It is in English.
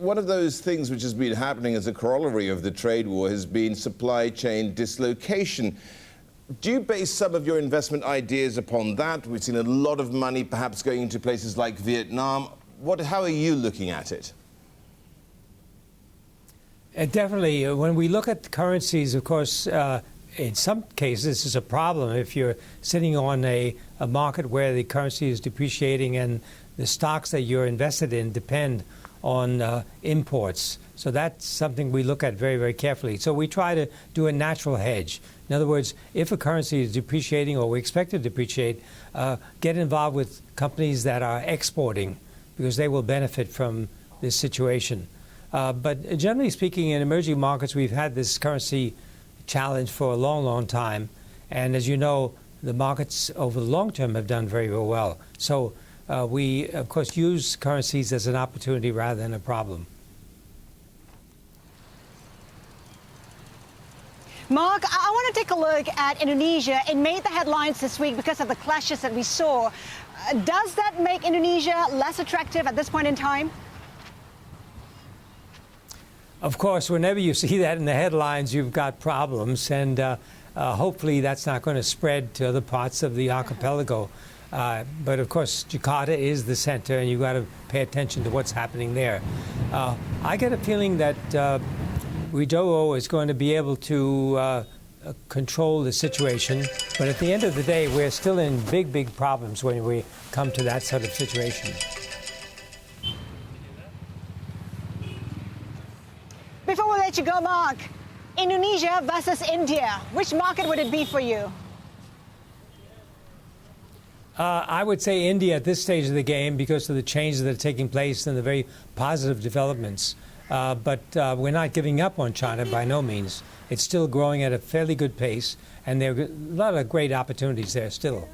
one of those things which has been happening as a corollary of the trade war has been supply chain dislocation. Do you base some of your investment ideas upon that? We've seen a lot of money perhaps going into places like Vietnam. How are you looking at it? Definitely. When we look at currencies, of course, in some cases, this is a problem if you're sitting on a market where the currency is depreciating and the stocks that you're invested in depend on imports. So that's something we look at very, very carefully. So we try to do a natural hedge. In other words, if a currency is depreciating or we expect to depreciate, get involved with companies that are exporting because they will benefit from this situation. But generally speaking, in emerging markets, we've had this currency challenge for a long, long time. And as you know, the markets over the long term have done very, very well. So we, of course, use currencies as an opportunity rather than a problem. Mark, I want to take a look at Indonesia. It made the headlines this week because of the clashes that we saw. Does that make Indonesia less attractive at this point in time? Of course, whenever you see that in the headlines, you've got problems. And hopefully that's not going to spread to other parts of the archipelago. But of course, Jakarta is the center, and you've got to pay attention to what's happening there. I get a feeling that Widodo is going to be able to control the situation. But at the end of the day, we're still in big, big problems when we come to that sort of situation. Before we let you go, Mark, Indonesia versus India, which market would it be for you? I would say India at this stage of the game because of the changes that are taking place and the very positive developments. But we're not giving up on China by no means. It's still growing at a fairly good pace, and there are a lot of great opportunities there still.